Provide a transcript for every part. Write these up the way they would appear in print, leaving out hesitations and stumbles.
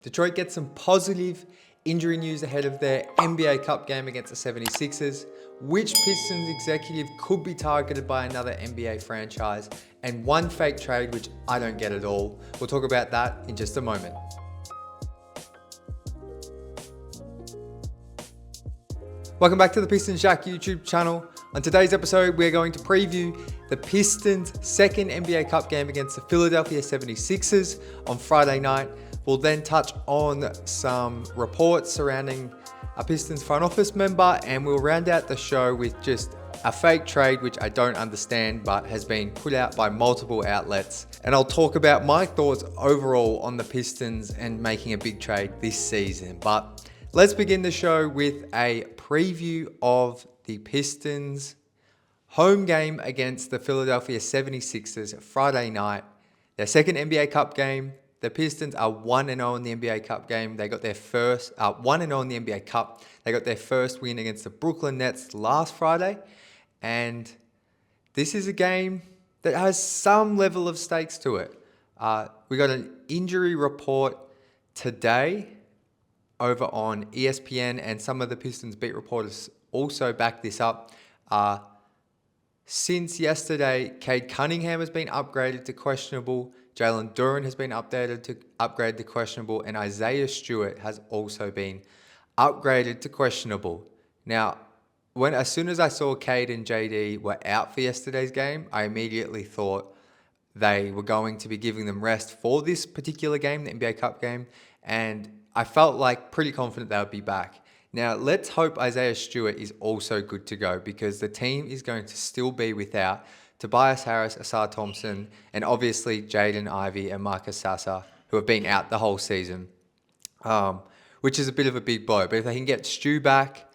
Detroit gets some positive injury news ahead of their NBA Cup game against the 76ers. Which Pistons executive could be targeted by another NBA franchise? And one fake trade, which I don't get at all. We'll talk about that in just a moment. Welcome back to the Pistons Jack YouTube channel. On today's episode, we're going to preview the Pistons' second NBA Cup game against the Philadelphia 76ers on Friday night. We'll then touch on some reports surrounding a Pistons front office member, and we'll round out the show with just a fake trade, which I don't understand, but has been put out by multiple outlets. And I'll talk about my thoughts overall on the Pistons and making a big trade this season. But let's begin the show with a preview of the Pistons' home game against the Philadelphia 76ers Friday night. Their second NBA Cup game. The Pistons are 1-0 in the NBA Cup game. They got their first 1-0 in the NBA Cup. They got their first win against the Brooklyn Nets last Friday. And this is a game that has some level of stakes to it. We got an injury report today over on ESPN, and some of the Pistons beat reporters also back this up. Since yesterday, Cade Cunningham has been upgraded to questionable. Jalen Duren has been upgraded to questionable, and Isaiah Stewart has also been upgraded to questionable. Now, as soon as I saw Cade and JD were out for yesterday's game, I immediately thought they were going to be giving them rest for this particular game, the NBA Cup game, and I felt like pretty confident they would be back. Now, let's hope Isaiah Stewart is also good to go, because the team is going to still be without Tobias Harris, Asar Thompson, and obviously Jaden Ivey and Marcus Sasser, who have been out the whole season, which is a bit of a big blow. But if they can get Stu back,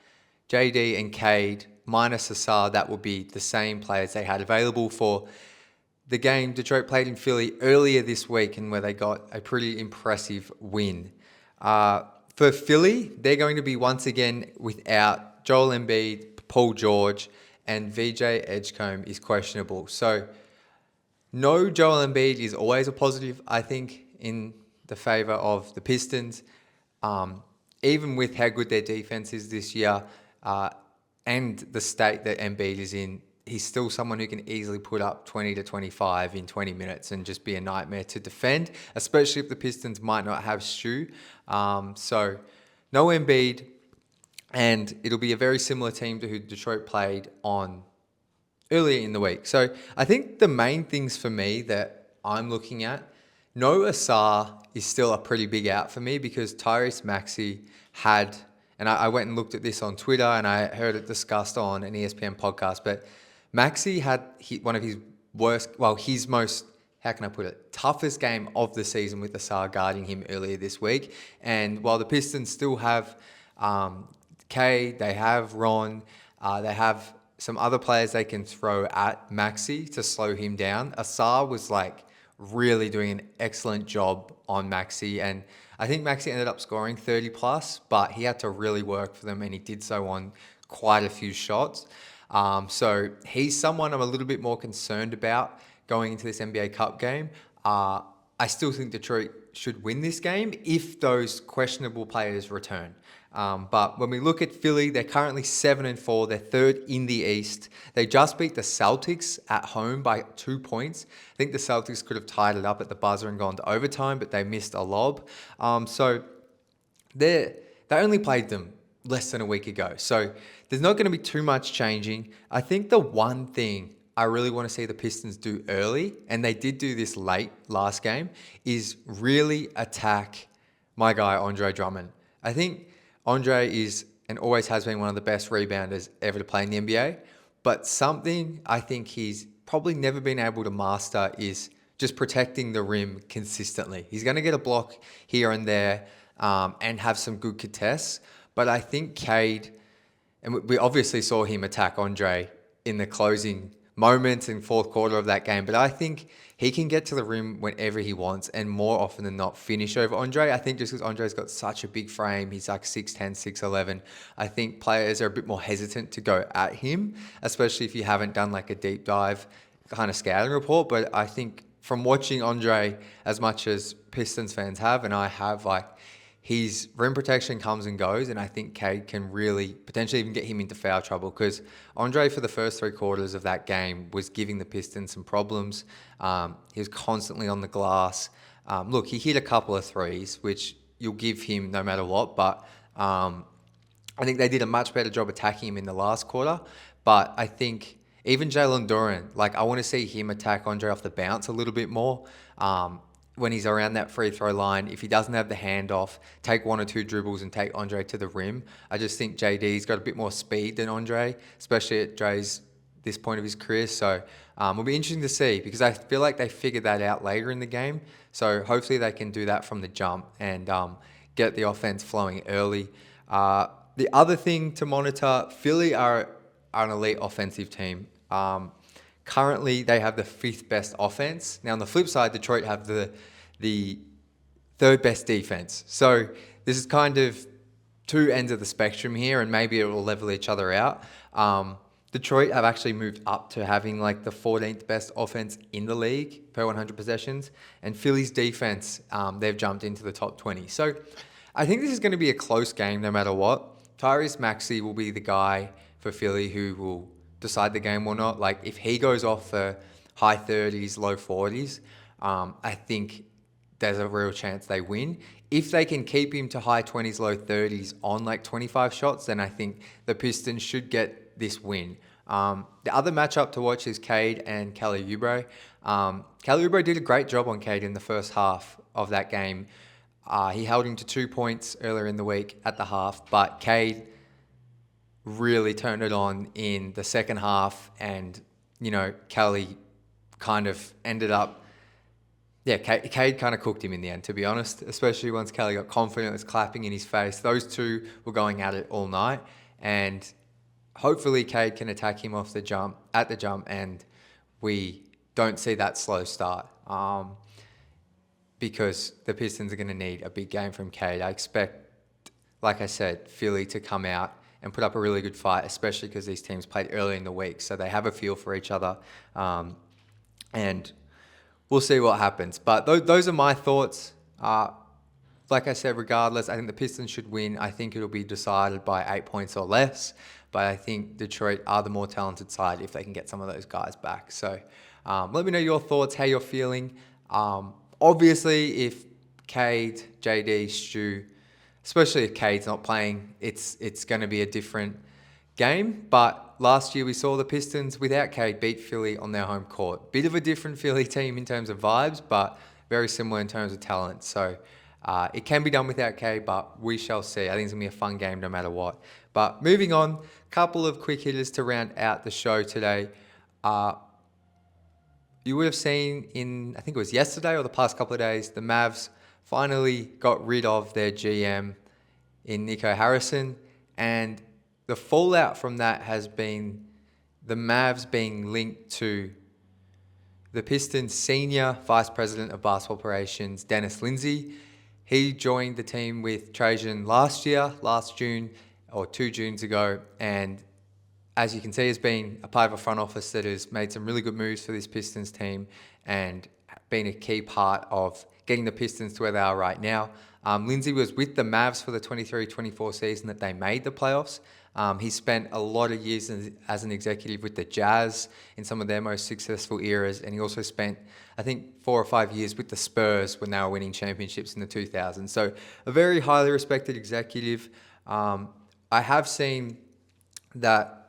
JD and Cade minus Asar, that will be the same players they had available for the game Detroit played in Philly earlier this week, and where they got a pretty impressive win. For Philly, they're going to be once again without Joel Embiid, Paul George, and VJ Edgecombe is questionable. So no Joel Embiid is always a positive, I think, in the favor of the Pistons. Even with how good their defense is this year and the state that Embiid is in, he's still someone who can easily put up 20 to 25 in 20 minutes and just be a nightmare to defend, especially if the Pistons might not have Stu. So no Embiid. And it'll be a very similar team to who Detroit played on earlier in the week. So I think the main things for me that I'm looking at, no Asar is still a pretty big out for me, because Tyrese Maxey had, and I went and looked at this on Twitter and I heard it discussed on an ESPN podcast, but Maxey had one of his his most, how can I put it, toughest game of the season with Asar guarding him earlier this week. And while the Pistons still have Cade, they have Ron, they have some other players they can throw at Maxey to slow him down. Asar was really doing an excellent job on Maxey, and I think Maxey ended up scoring 30 plus, but he had to really work for them, and he did so on quite a few shots. So he's someone I'm a little bit more concerned about going into this NBA Cup game. I still think Detroit should win this game if those questionable players return. But when we look at Philly, they're currently 7-4. They're third in the East. They just beat the Celtics at home by 2 points. I think the Celtics could have tied it up at the buzzer and gone to overtime, but they missed a lob. So they only played them less than a week ago. So there's not going to be too much changing. I think the one thing I really want to see the Pistons do early, and they did do this late last game, is really attack my guy Andre Drummond. I think Andre is and always has been one of the best rebounders ever to play in the NBA, but something I think he's probably never been able to master is just protecting the rim consistently. He's going to get a block here and there and have some good contests, but I think Cade, and we obviously saw him attack Andre in the closing moments in fourth quarter of that game, but I think he can get to the rim whenever he wants, and more often than not finish over Andre. I think just because Andre's got such a big frame, he's like 6'10", 6'11", I think players are a bit more hesitant to go at him, especially if you haven't done like a deep dive kind of scouting report. But I think from watching Andre as much as Pistons fans have, and I have, his rim protection comes and goes, and I think Cade can really potentially even get him into foul trouble, because Andre, for the first 3 quarters of that game, was giving the Pistons some problems. He was constantly on the glass. Look, he hit a couple of threes, which you'll give him no matter what, but I think they did a much better job attacking him in the last quarter. But I think even Jalen Duren, like, I want to see him attack Andre off the bounce a little bit more. When he's around that free throw line, if he doesn't have the handoff, take 1 or 2 dribbles and take Andre to the rim. I just think JD's got a bit more speed than Andre, especially at this point of his career. So it'll be interesting to see, because I feel like they figured that out later in the game. So hopefully they can do that from the jump and get the offense flowing early. The other thing to monitor, Philly are an elite offensive team. Currently, they have the 5th best offense. Now, on the flip side, Detroit have the 3rd best defense. So this is kind of 2 ends of the spectrum here, and maybe it will level each other out. Detroit have actually moved up to having like the 14th best offense in the league per 100 possessions, and Philly's defense, they've jumped into the top 20. So I think this is going to be a close game no matter what. Tyrese Maxey will be the guy for Philly who will decide the game or not. Like, if he goes off for high 30s, low 40s, I think there's a real chance they win. If they can keep him to high 20s, low 30s on like 25 shots, then I think the Pistons should get this win. The other matchup to watch is Cade and Kelly Oubre. Kelly Oubre did a great job on Cade in the first half of that game. He held him to 2 points earlier in the week at the half, but Cade really turned it on in the second half, and, Kelly kind of ended up, Cade kind of cooked him in the end, to be honest, especially once Kelly got confident, was clapping in his face. Those two were going at it all night, and hopefully Cade can attack him at the jump, and we don't see that slow start. Because the Pistons are going to need a big game from Cade. I expect, like I said, Philly to come out and put up a really good fight, especially because these teams played early in the week, so they have a feel for each other. And we'll see what happens. But those are my thoughts. Like I said, regardless, I think the Pistons should win. I think it'll be decided by 8 points or less, but I think Detroit are the more talented side if they can get some of those guys back. So let me know your thoughts, how you're feeling. Obviously, if Cade, JD, Stu, especially if Cade's not playing, it's going to be a different game. But last year we saw the Pistons without Cade beat Philly on their home court. Bit of a different Philly team in terms of vibes, but very similar in terms of talent. So it can be done without Cade, but we shall see. I think it's going to be a fun game no matter what. But moving on, couple of quick hitters to round out the show today. You would have seen I think it was yesterday or the past couple of days, the Mavs finally got rid of their GM in Nico Harrison. And the fallout from that has been the Mavs being linked to the Pistons' senior vice president of basketball operations, Dennis Lindsey. He joined the team with Trajan last June or 2 Junes ago, and as you can see, has been a part of a front office that has made some really good moves for this Pistons team and been a key part of getting the Pistons to where they are right now. Lindsey was with the Mavs for the 23-24 season that they made the playoffs. He spent a lot of years as an executive with the Jazz in some of their most successful eras, and he also spent, I think, 4 or 5 years with the Spurs when they were winning championships in the 2000s. So a very highly respected executive. I have seen that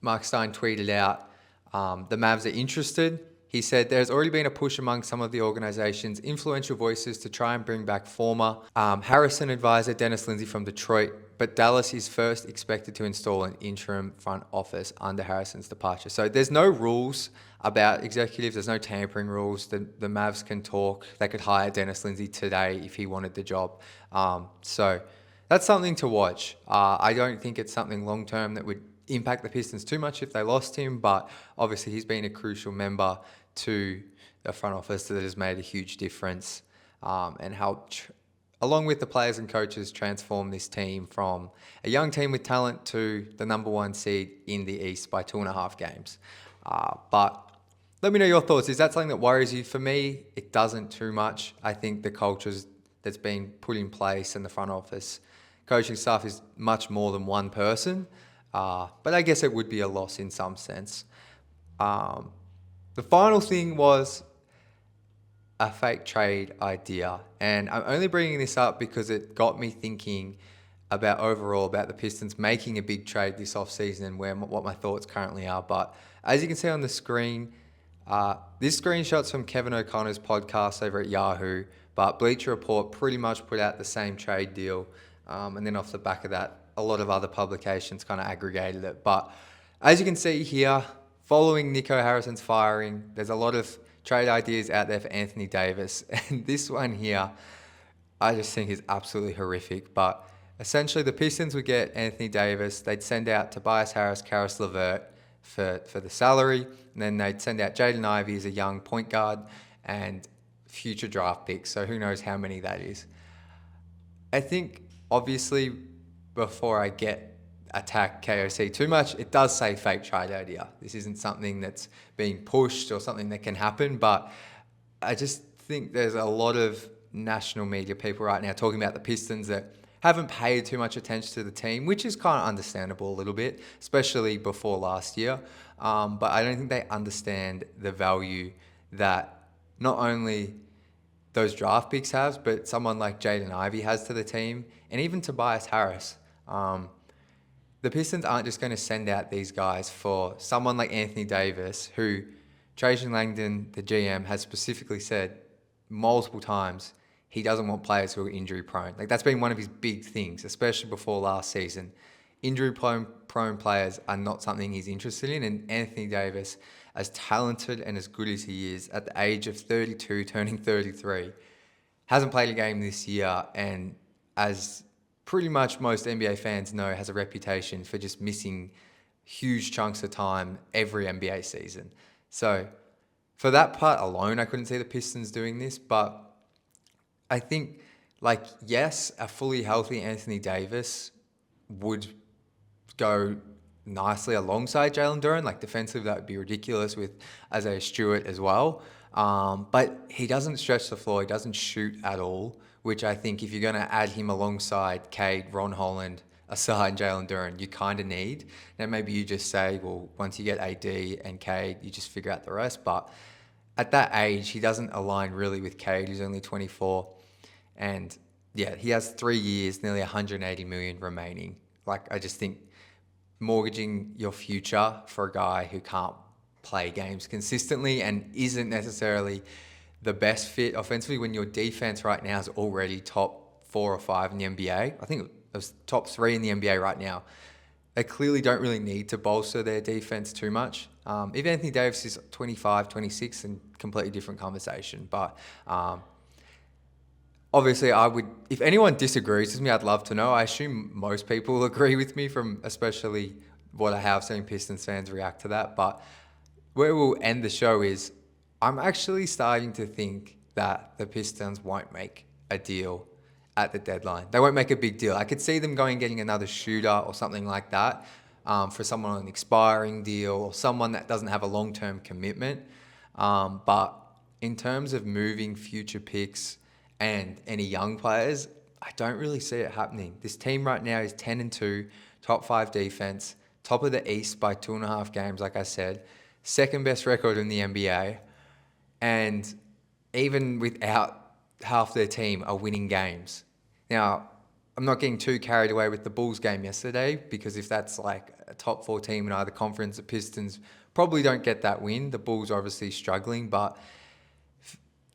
Marc Stein tweeted out, the Mavs are interested. He said there's already been a push among some of the organization's influential voices to try and bring back former Harrison advisor Dennis Lindsey from Detroit, but Dallas is first expected to install an interim front office under Harrison's departure. So there's no rules about executives. There's no tampering rules. The Mavs can talk. They could hire Dennis Lindsey today if he wanted the job. So that's something to watch. I don't think it's something long-term that would impact the Pistons too much if they lost him, but obviously he's been a crucial member to the front office that has made a huge difference and helped, along with the players and coaches, transform this team from a young team with talent to the number 1 seed in the East by 2.5 games. But let me know your thoughts. Is that something that worries you? For me, it doesn't too much. I think the culture's that's been put in place, and the front office coaching staff is much more than one person. But I guess it would be a loss in some sense. The final thing was a fake trade idea. And I'm only bringing this up because it got me thinking about the Pistons making a big trade this offseason and what my thoughts currently are. But as you can see on the screen, this screenshot's from Kevin O'Connor's podcast over at Yahoo, but Bleacher Report pretty much put out the same trade deal. And then off the back of that, a lot of other publications kind of aggregated it. But as you can see here, following Nico Harrison's firing, there's a lot of trade ideas out there for Anthony Davis. And this one here, I just think is absolutely horrific. But essentially, the Pistons would get Anthony Davis. They'd send out Tobias Harris, Karis LeVert for the salary. And then they'd send out Jaden Ivey as a young point guard and future draft picks. So who knows how many that is. I think, obviously, before I attack KOC too much, it does say fake trade idea. This isn't something that's being pushed or something that can happen, but I just think there's a lot of national media people right now talking about the Pistons that haven't paid too much attention to the team, which is kind of understandable a little bit, especially before last year. But I don't think they understand the value that not only those draft picks have, but someone like Jaden Ivey has to the team, and even Tobias Harris. The Pistons aren't just going to send out these guys for someone like Anthony Davis, who Trajan Langdon, the GM, has specifically said multiple times he doesn't want players who are injury prone. Like, that's been one of his big things, especially before last season. Injury prone players are not something he's interested in, and Anthony Davis, as talented and as good as he is, at the age of 32, turning 33, hasn't played a game this year, and as pretty much most NBA fans know, has a reputation for just missing huge chunks of time every NBA season. So for that part alone, I couldn't see the Pistons doing this, but I think, yes, a fully healthy Anthony Davis would go nicely alongside Jalen Duren. Defensively, that would be ridiculous with Isaiah Stewart as well. But he doesn't stretch the floor. He doesn't shoot at all, which I think if you're going to add him alongside Cade, Ron Holland, aside Jalen Duren, you kind of need. Now, maybe you just say, well, once you get AD and Cade, you just figure out the rest. But at that age, he doesn't align really with Cade, who's only 24. And yeah, he has 3 years, nearly 180 million remaining. I just think mortgaging your future for a guy who can't play games consistently and isn't necessarily the best fit offensively when your defense right now is already top 4 or 5 in the NBA. I think it was top 3 in the NBA right now. They clearly don't really need to bolster their defense too much. If Anthony Davis is 25, 26, then completely different conversation. But obviously, if anyone disagrees with me, I'd love to know. I assume most people will agree with me, from especially what I have seen Pistons fans react to that. But where we'll end the show is, I'm actually starting to think that the Pistons won't make a deal at the deadline. They won't make a big deal. I could see them going and getting another shooter or something like that for someone on an expiring deal or someone that doesn't have a long-term commitment. But in terms of moving future picks and any young players, I don't really see it happening. This team right now is 10-2, top 5 defense, top of the East by 2.5 games, like I said, second best record in the NBA. And even without half their team are winning games. Now, I'm not getting too carried away with the Bulls game yesterday, because if that's a top 4 team in either conference, the Pistons probably don't get that win. The Bulls are obviously struggling, but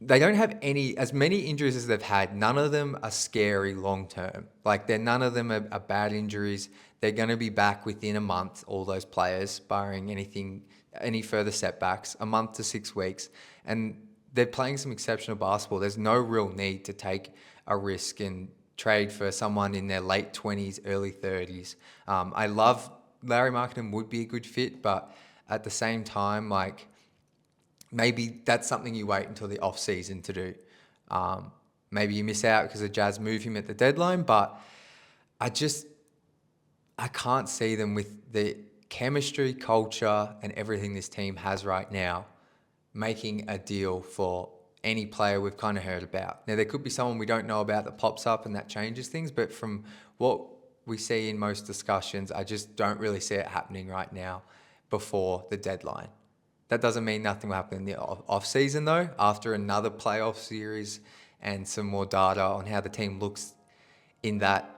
they don't have as many injuries as they've had. None of them are scary long term. None of them are bad injuries. They're going to be back within a month, all those players, barring any further setbacks, a month to 6 weeks. And they're playing some exceptional basketball. There's no real need to take a risk and trade for someone in their late 20s, early 30s. I love Larry Markkinen, would be a good fit, but at the same time, maybe that's something you wait until the off season to do. Maybe you miss out because the Jazz move him at the deadline, but I can't see them with the chemistry, culture, and everything this team has right now making a deal for any player we've kind of heard about. Now, there could be someone we don't know about that pops up and that changes things, but from what we see in most discussions, I just don't really see it happening right now before the deadline. That doesn't mean nothing will happen in the off season though, after another playoff series and some more data on how the team looks in that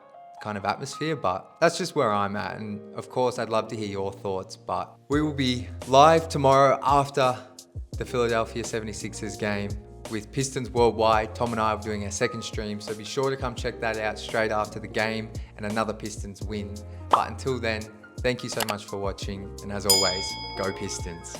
kind of atmosphere. But that's just where I'm at. And of course, I'd love to hear your thoughts, but we will be live tomorrow after the Philadelphia 76ers game with Pistons Worldwide. Tom and I are doing our second stream, so be sure to come check that out straight after the game and another Pistons win. But until then, thank you so much for watching, and as always, go Pistons.